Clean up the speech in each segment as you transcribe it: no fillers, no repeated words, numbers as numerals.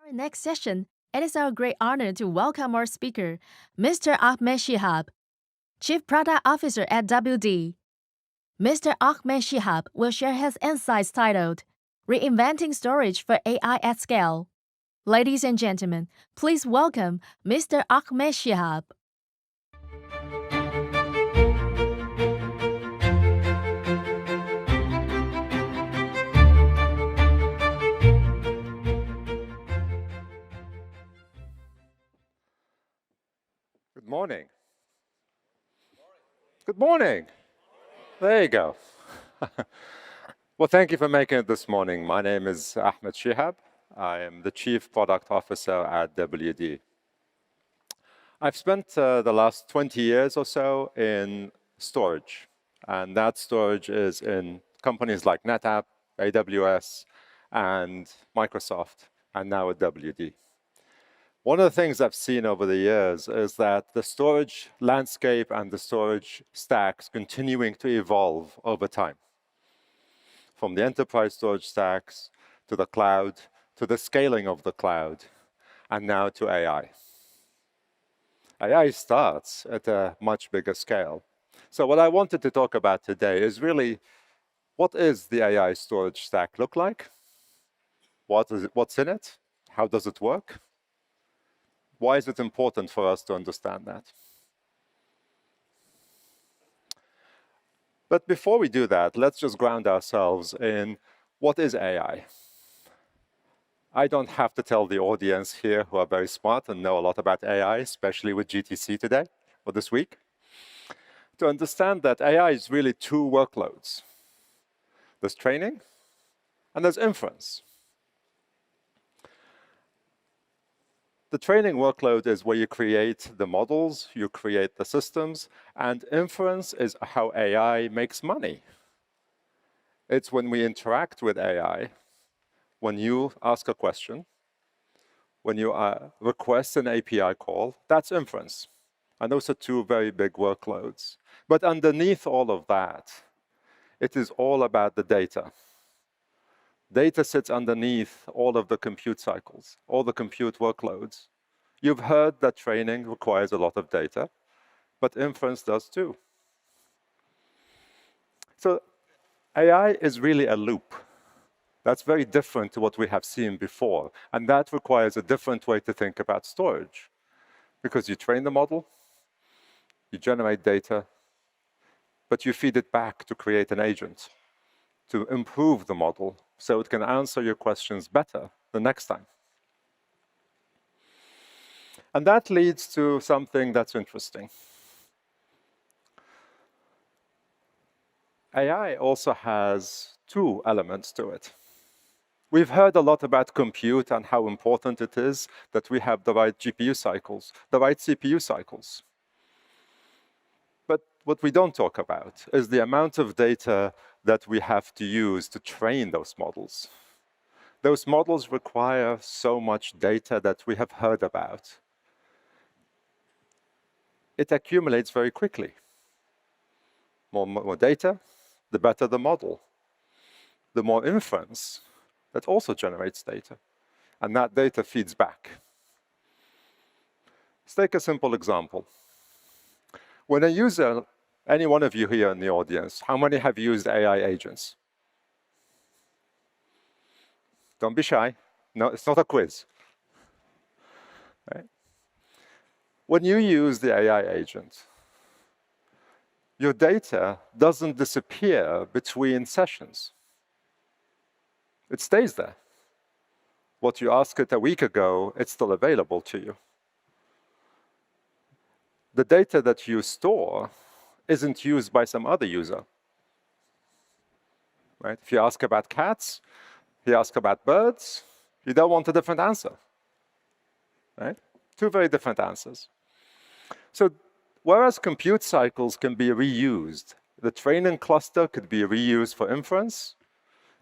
our next session, it is our great honor to welcome our speaker, Mr. Ahmed Shihab, Chief Product Officer at WD. Mr. Ahmed Shihab will share his insights titled Reinventing Storage for AI at Scale. Ladies and gentlemen, please welcome Mr. Ahmed Shihab. Good morning. Good morning. There you go. Well, thank you for making it this morning. My name is Ahmed Shihab. I am the Chief Product Officer at WD. I've spent the last 20 years or so in storage, and that storage is in companies like NetApp, AWS, and Microsoft, and now at WD. One of the things I've seen over the years is that the storage landscape and the storage stacks continuing to evolve over time. From the enterprise storage stacks to the cloud, to the scaling of the cloud, and now to AI. AI starts at a much bigger scale. So what I wanted to talk about today is really, what is the AI storage stack look like? What's in it? How does it work? Why is it important for us to understand that? But before we do that, let's just ground ourselves in what is AI? I don't have to tell the audience here who are very smart and know a lot about AI, especially with GTC today or this week, to understand that AI is really two workloads. There's training and there's inference. The training workload is where you create the models, you create the systems, and inference is how AI makes money. It's when we interact with AI, when you ask a question, when you request an API call, that's inference. And those are two very big workloads. But underneath all of that, it is all about the data. Data sits underneath all of the compute cycles, all the compute workloads. You've heard that training requires a lot of data, but inference does too. So AI is really a loop. That's very different to what we have seen before, and that requires a different way to think about storage. Because you train the model, you generate data, but you feed it back to create an agent, to improve the model so it can answer your questions better the next time. And that leads to something that's interesting. AI also has two elements to it. We've heard a lot about compute and how important it is that we have the right GPU cycles, the right CPU cycles. But what we don't talk about is the amount of data that we have to use to train those models. Those models require so much data that we have heard about. It accumulates very quickly. More data, the better the model. The more inference, that also generates data. And that data feeds back. Let's take a simple example. When a user, any one of you here in the audience, how many have used AI agents? Don't be shy. No, it's not a quiz. Right? When you use the AI agent, your data doesn't disappear between sessions. It stays there. What you asked it a week ago, it's still available to you. The data that you store isn't used by some other user. Right? If you ask about cats, you ask about birds, you don't want a different answer. Right? Two very different answers. So whereas compute cycles can be reused, the training cluster could be reused for inference.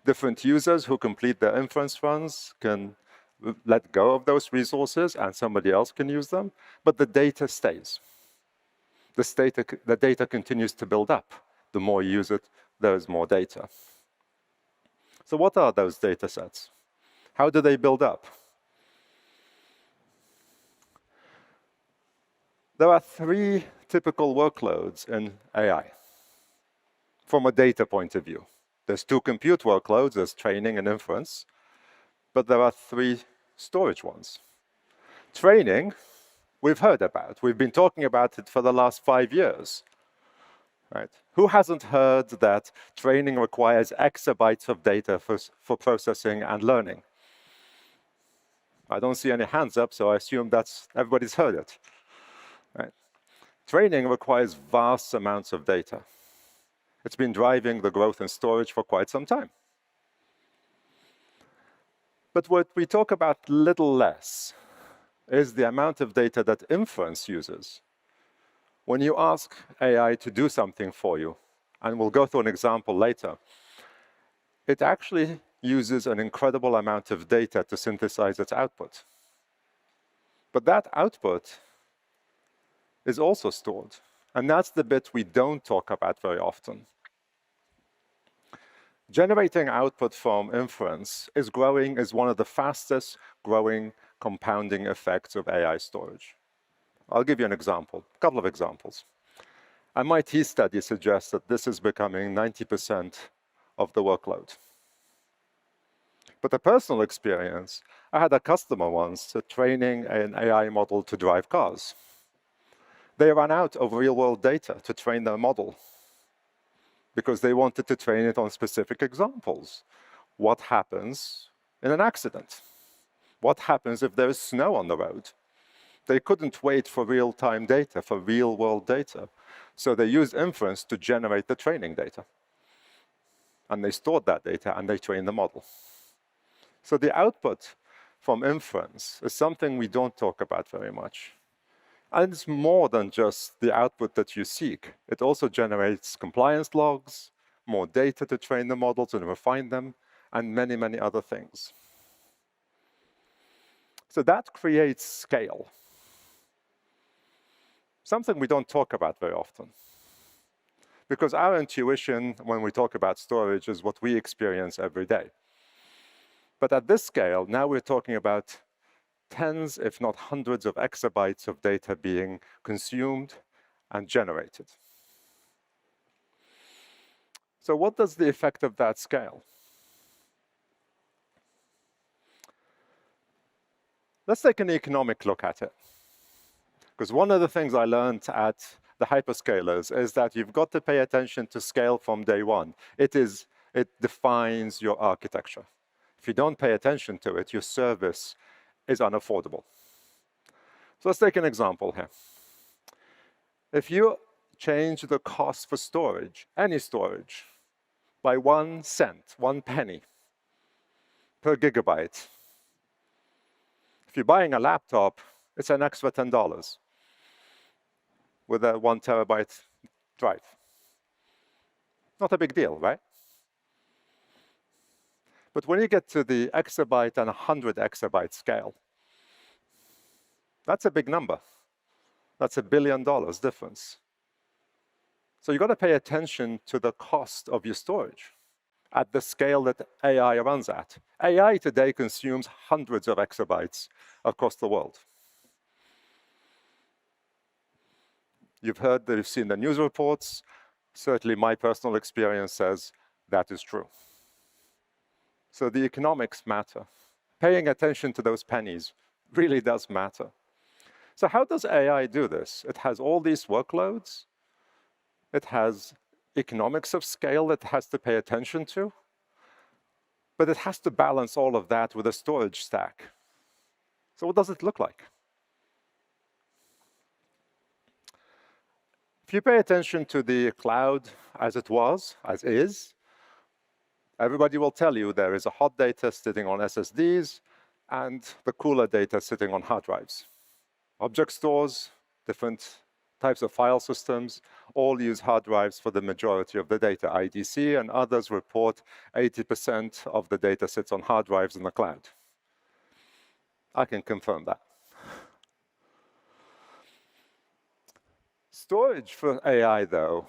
Different users who complete their inference runs can let go of those resources and somebody else can use them, but the data stays. The data continues to build up. The more you use it, there is more data. So what are those data sets? How do they build up? There are three typical workloads in AI from a data point of view. There's two compute workloads, there's training and inference, but there are three storage ones. Training, we've heard about. We've been talking about it for the last 5 years. Right? Who hasn't heard that training requires exabytes of data for processing and learning? I don't see any hands up, so I assume that's everybody's heard it. Right? Training requires vast amounts of data. It's been driving the growth in storage for quite some time. But what we talk about little less is the amount of data that inference uses. When you ask AI to do something for you, and we'll go through an example later, it actually uses an incredible amount of data to synthesize its output. But that output is also stored. And that's the bit we don't talk about very often. Generating output from inference is one of the fastest growing compounding effects of AI storage. I'll give you an example, a couple of examples. MIT study suggests that this is becoming 90% of the workload. But a personal experience, I had a customer once training an AI model to drive cars. They ran out of real-world data to train their model because they wanted to train it on specific examples. What happens in an accident? What happens if there is snow on the road? They couldn't wait for real-time data, for real-world data. So they used inference to generate the training data. And they stored that data and they trained the model. So the output from inference is something we don't talk about very much. And it's more than just the output that you seek. It also generates compliance logs, more data to train the models and refine them, and many, many other things. So that creates scale. Something we don't talk about very often. Because our intuition when we talk about storage is what we experience every day. But at this scale, now we're talking about tens, if not hundreds of exabytes of data being consumed and generated. So what does the effect of that scale? Let's take an economic look at it. Because one of the things I learned at the hyperscalers is that you've got to pay attention to scale from day one. It defines your architecture. If you don't pay attention to it, your service is unaffordable. So let's take an example here. If you change the cost for storage, any storage, by 1 cent, 1 penny per gigabyte, if you're buying a laptop, it's an extra $10 with a 1 terabyte drive. Not a big deal, right? But when you get to the exabyte and 100 exabyte scale, that's a big number. That's $1 billion difference. So you've got to pay attention to the cost of your storage at the scale that AI runs at. AI today consumes hundreds of exabytes across the world. You've seen the news reports. Certainly my personal experience says that is true. So the economics matter. Paying attention to those pennies really does matter. So how does AI do this? It has all these workloads. It has economics of scale that it has to pay attention to. But it has to balance all of that with a storage stack. So what does it look like? If you pay attention to the cloud as it was, as is, everybody will tell you there is a hot data sitting on SSDs and the cooler data sitting on hard drives. Object stores, different types of file systems, all use hard drives for the majority of the data. IDC and others report 80% of the data sits on hard drives in the cloud. I can confirm that. Storage for AI, though,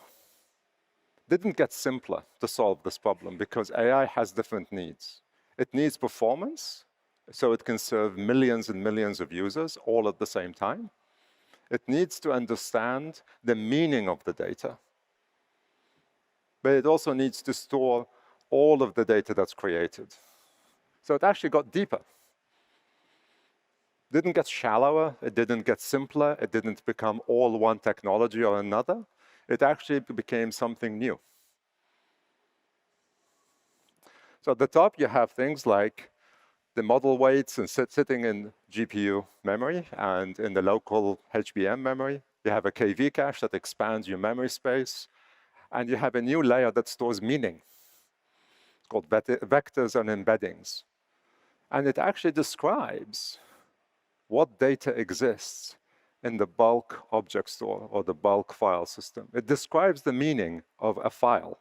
didn't get simpler to solve this problem because AI has different needs. It needs performance, so it can serve millions and millions of users all at the same time. It needs to understand the meaning of the data. But it also needs to store all of the data that's created. So it actually got deeper. It didn't get shallower, it didn't get simpler, it didn't become all one technology or another. It actually became something new. So at the top, you have things like the model weights and sitting in GPU memory and in the local HBM memory. You have a KV cache that expands your memory space. And you have a new layer that stores meaning. It's called vectors and embeddings. And it actually describes what data exists in the bulk object store or the bulk file system. It describes the meaning of a file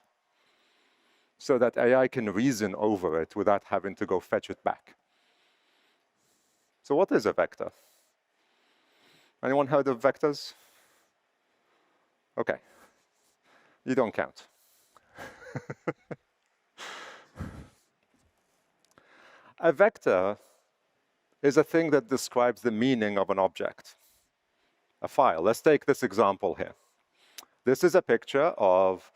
so that AI can reason over it without having to go fetch it back. So what is a vector? Anyone heard of vectors? Okay. You don't count. A vector is a thing that describes the meaning of an object, a file. Let's take this example here. This is a picture of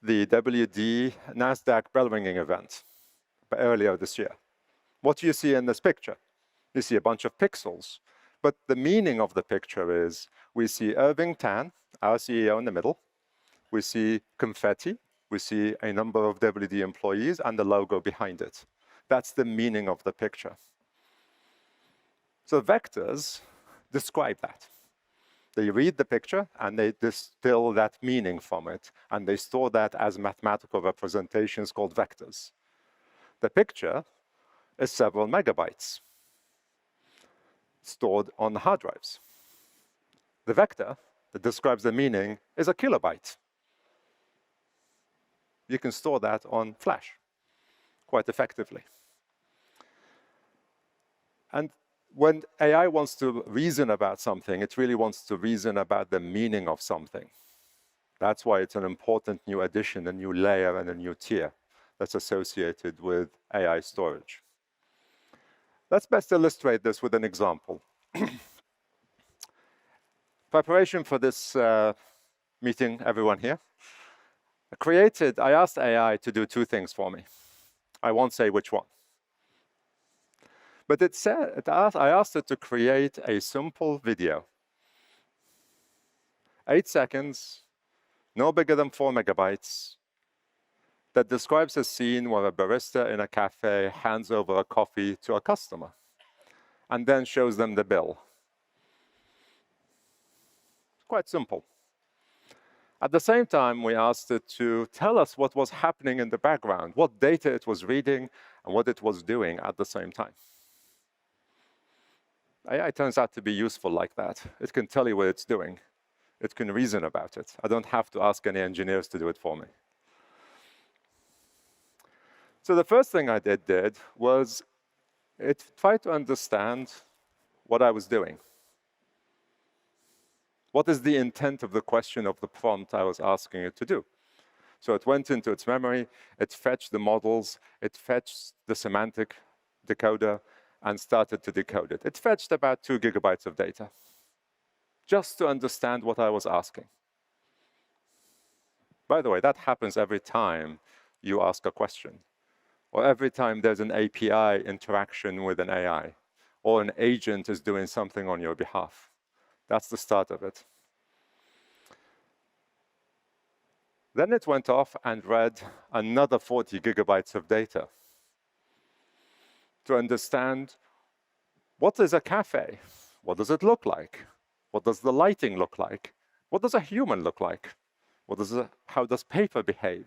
the WD NASDAQ bell ringing event earlier this year. What do you see in this picture? You see a bunch of pixels. But the meaning of the picture is we see Irving Tan, our CEO, in the middle. We see confetti. We see a number of WD employees and the logo behind it. That's the meaning of the picture. So vectors describe that. They read the picture and they distill that meaning from it, and they store that as mathematical representations called vectors. The picture is several megabytes stored on hard drives. The vector that describes the meaning is a kilobyte. You can store that on flash quite effectively. And when AI wants to reason about something, it really wants to reason about the meaning of something. That's why it's an important new addition, a new layer and a new tier that's associated with AI storage. Let's best illustrate this with an example. Preparation for this meeting, everyone here. I asked AI to do two things for me. I won't say which one. But I asked it to create a simple video. 8 seconds, no bigger than 4 megabytes, that describes a scene where a barista in a cafe hands over a coffee to a customer and then shows them the bill. Quite simple. At the same time, we asked it to tell us what was happening in the background, what data it was reading, and what it was doing at the same time. AI turns out to be useful like that. It can tell you what it's doing. It can reason about it. I don't have to ask any engineers to do it for me. So the first thing I did was it tried to understand what I was doing. What is the intent of the question of the prompt I was asking it to do? So it went into its memory, it fetched the models, it fetched the semantic decoder, and started to decode it. It fetched about 2 gigabytes of data just to understand what I was asking. By the way, that happens every time you ask a question, or every time there's an API interaction with an AI, or an agent is doing something on your behalf. That's the start of it. Then it went off and read another 40 gigabytes of data to understand what is a cafe? What does it look like? What does the lighting look like? What does a human look like? How does paper behave?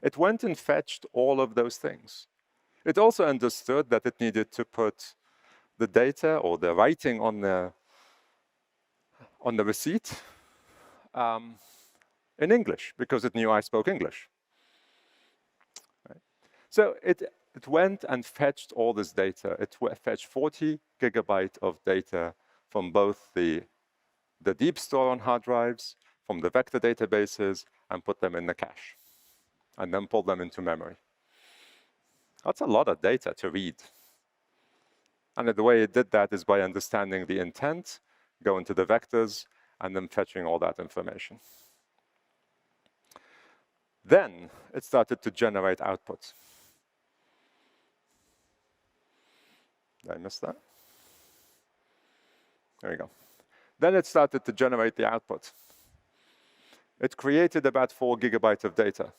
It went and fetched all of those things. It also understood that it needed to put the data or the writing on the receipt in English, because it knew I spoke English. Right? So it went and fetched all this data. It fetched 40 gigabytes of data from both the deep store on hard drives, from the vector databases, and put them in the cache, and then pulled them into memory. That's a lot of data to read. And the way it did that is by understanding the intent, go into the vectors, and then fetching all that information. Then it started to generate output. Did I miss that? There we go. Then it started to generate the output. It created about 4 gigabytes of data.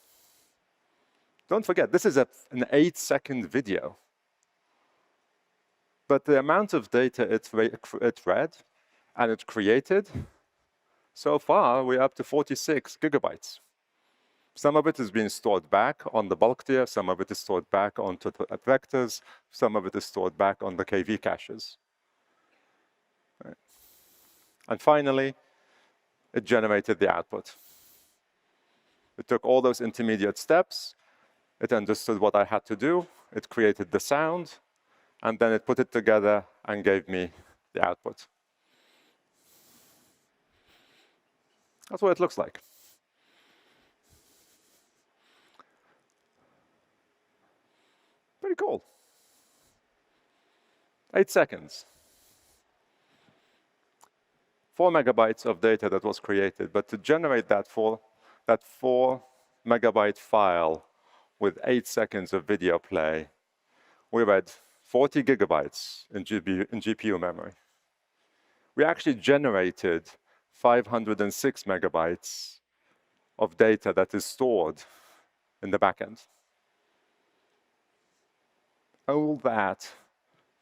Don't forget, this is an 8-second video. But the amount of data it read and it created, so far we're up to 46 gigabytes. Some of it is being stored back on the bulk tier, some of it is stored back onto the vectors, some of it is stored back on the KV caches. Right. And finally, it generated the output. It took all those intermediate steps, it understood what I had to do, it created the sound, and then it put it together and gave me the output. That's what it looks like. Pretty cool. 8 seconds. 4 megabytes of data that was created, but to generate that 4 megabyte file with 8 seconds of video play, we read 40 gigabytes in GPU memory. We actually generated 506 megabytes of data that is stored in the backend. All that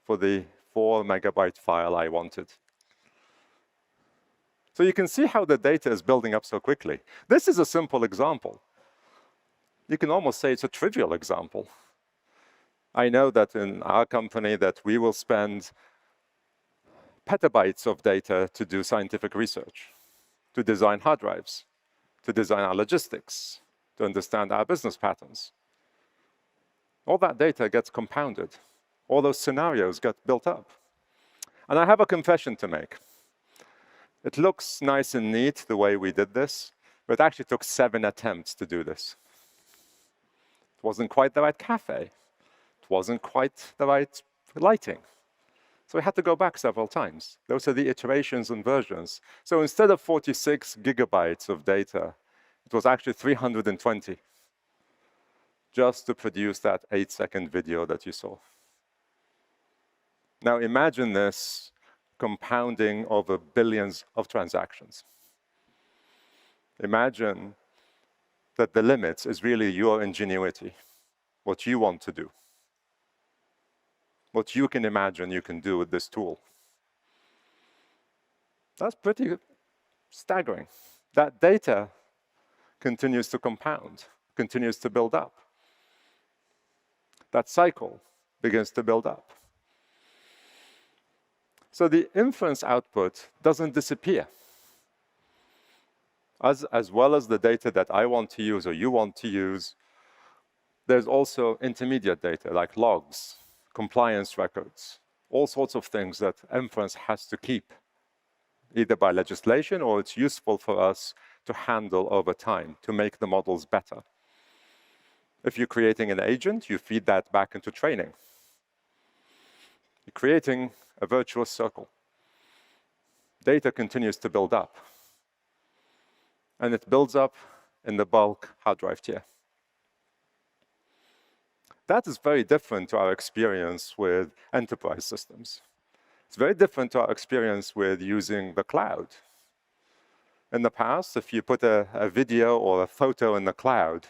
for the 4 megabyte file I wanted. So you can see how the data is building up so quickly. This is a simple example. You can almost say it's a trivial example. I know that in our company that we will spend petabytes of data to do scientific research, to design hard drives, to design our logistics, to understand our business patterns. All that data gets compounded. All those scenarios get built up. And I have a confession to make. It looks nice and neat the way we did this, but it actually took 7 attempts to do this. It wasn't quite the right cafe. It wasn't quite the right lighting. So we had to go back several times. Those are the iterations and versions. So instead of 46 gigabytes of data, it was actually 320 just to produce that 8-second video that you saw. Now imagine this compounding over billions of transactions. Imagine that the limit is really your ingenuity, what you want to do, what you can imagine you can do with this tool. That's pretty staggering. That data continues to compound, continues to build up. That cycle begins to build up. So the inference output doesn't disappear. As well as the data that I want to use or you want to use, there's also intermediate data like logs, compliance records, all sorts of things that inference has to keep, either by legislation or it's useful for us to handle over time, to make the models better. If you're creating an agent, you feed that back into training. You're creating a virtuous circle. Data continues to build up. And it builds up in the bulk hard drive tier. That is very different to our experience with enterprise systems. It's very different to our experience with using the cloud. In the past, if you put a video or a photo in the cloud,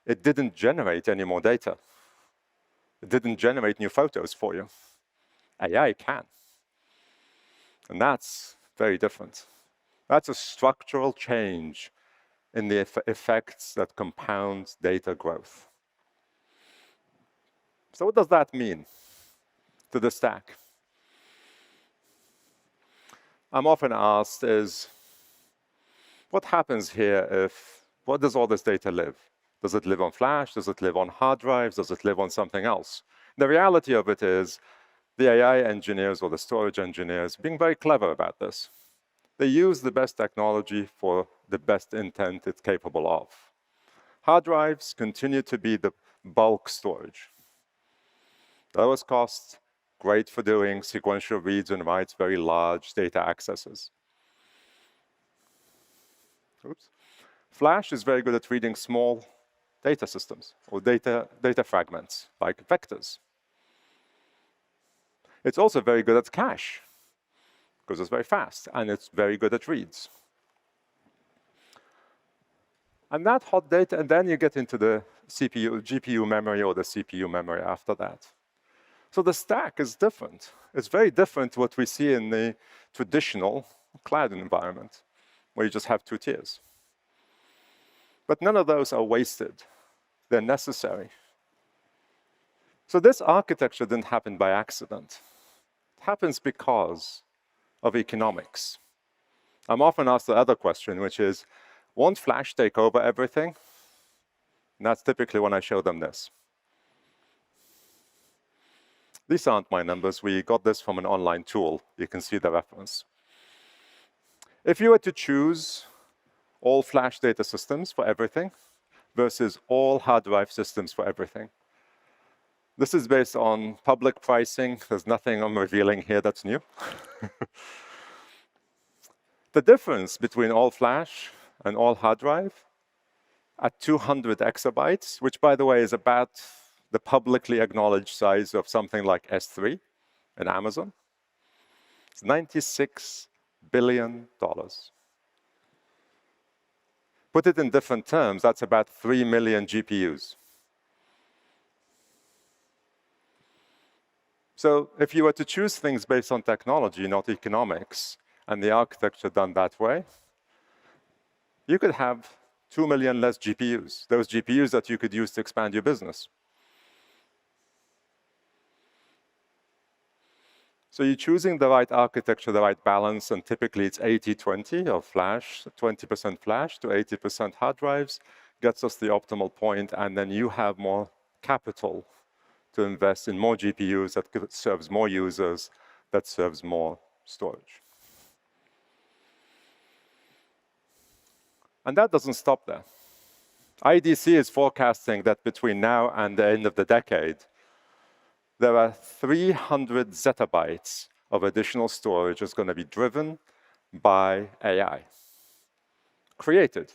it didn't generate any more data. It didn't generate new photos for you. AI can. And that's very different. That's a structural change in the effects that compound data growth. So what does that mean to the stack? I'm often asked is, what happens here if, what does all this data live? Does it live on flash? Does it live on hard drives? Does it live on something else? The reality of it is the AI engineers or the storage engineers being very clever about this. They use the best technology for the best intent it's capable of. Hard drives continue to be the bulk storage. Lowest cost, great for doing sequential reads and writes, very large data accesses. Oops. Flash is very good at reading small data systems or data fragments, like vectors. It's also very good at cache, because it's very fast, and it's very good at reads. And that hot data, and then you get into the CPU, GPU memory, or the CPU memory after that. So the stack is different. It's very different to what we see in the traditional cloud environment, where you just have two tiers. But none of those are wasted. They're necessary. So this architecture didn't happen by accident. It happens because of economics. I'm often asked the other question, which is, won't Flash take over everything? And that's typically when I show them this. These aren't my numbers. We got this from an online tool. You can see the reference. If you were to choose all Flash data systems for everything versus all hard drive systems for everything, this is based on public pricing. There's nothing I'm revealing here that's new. The difference between all Flash and all hard drive at 200 exabytes, which, by the way, is about the publicly acknowledged size of something like S3 in Amazon, it's $96 billion. Put it in different terms, that's about 3 million GPUs. So if you were to choose things based on technology, not economics, and the architecture done that way, you could have 2 million less GPUs, those GPUs that you could use to expand your business. So you're choosing the right architecture, the right balance, and typically it's 80-20 of Flash, 20% Flash to 80% hard drives, gets us the optimal point, and then you have more capital to invest in more GPUs that serves more users, that serves more storage. And that doesn't stop there. IDC is forecasting that between now and the end of the decade, there are 300 zettabytes of additional storage that's going to be driven by AI, created.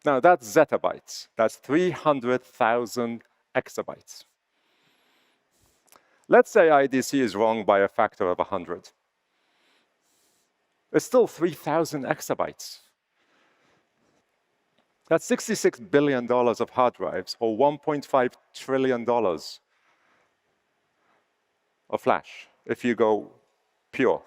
Now, that's zettabytes. That's 300,000 exabytes. Let's say IDC is wrong by a factor of 100. It's still 3,000 exabytes. That's $66 billion of hard drives, or $1.5 trillion of Flash, if you go pure.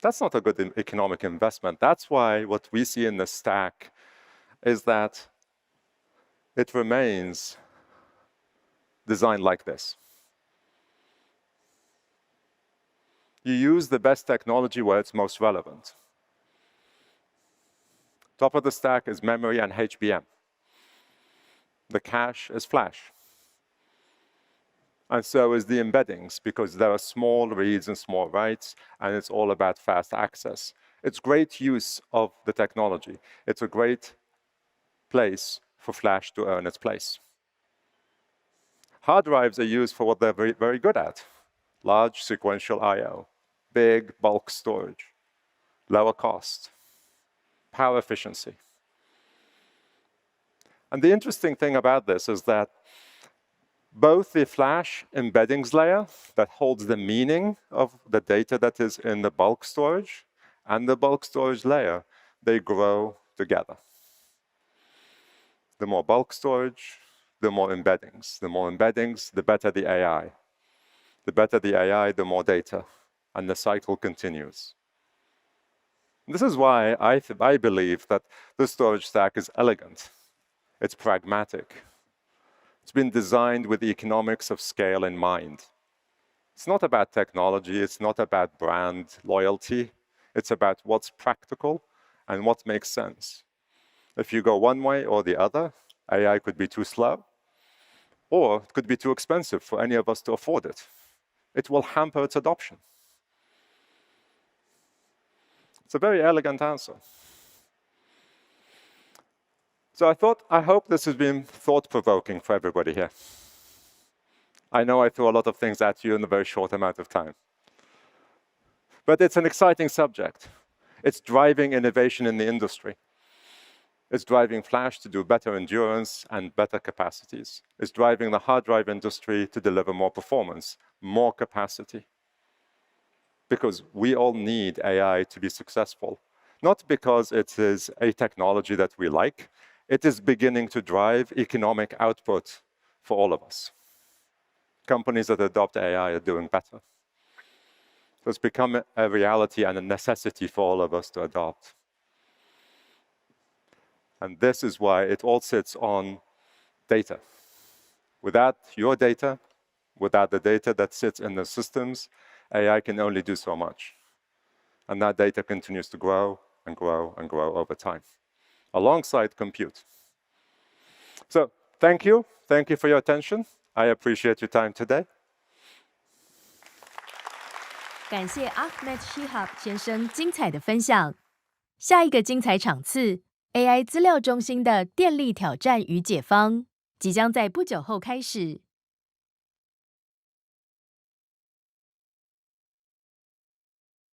That's not a good economic investment. That's why what we see in the stack is that it remains designed like this. You use the best technology where it's most relevant. Top of the stack is memory and HBM. The cache is Flash. And so is the embeddings, because there are small reads and small writes, and it's all about fast access. It's great use of the technology. It's a great place for Flash to earn its place. Hard drives are used for what they're very, very good at: large sequential I/O, big bulk storage, lower cost, power efficiency. And the interesting thing about this is that both the Flash embeddings layer that holds the meaning of the data that is in the bulk storage and the bulk storage layer, they grow together. The more bulk storage, the more embeddings. The more embeddings, the better the AI. The better the AI, the more data, and the cycle continues. This is why I believe that the storage stack is elegant. It's pragmatic. It's been designed with the economics of scale in mind. It's not about technology. It's not about brand loyalty. It's about what's practical and what makes sense. If you go one way or the other, AI could be too slow, or it could be too expensive for any of us to afford it. It will hamper its adoption. It's a very elegant answer. So I hope this has been thought-provoking for everybody here. I know I threw a lot of things at you in a very short amount of time. But it's an exciting subject. It's driving innovation in the industry. It's driving flash to do better endurance and better capacities. It's driving the hard drive industry to deliver more performance, more capacity. Because we all need AI to be successful. Not because it is a technology that we like, it is beginning to drive economic output for all of us. Companies that adopt AI are doing better. So it's become a reality and a necessity for all of us to adopt. And this is why it all sits on data. Without your data, without the data that sits in the systems, AI can only do so much. And that data continues to grow and grow and grow over time, alongside compute. So thank you. Thank you for your attention. I appreciate your time today. 感谢 Ahmed Shihab 先生精彩的分享。下一个精彩场次 ，AI 资料中心的电力挑战与解方，即将在不久后开始。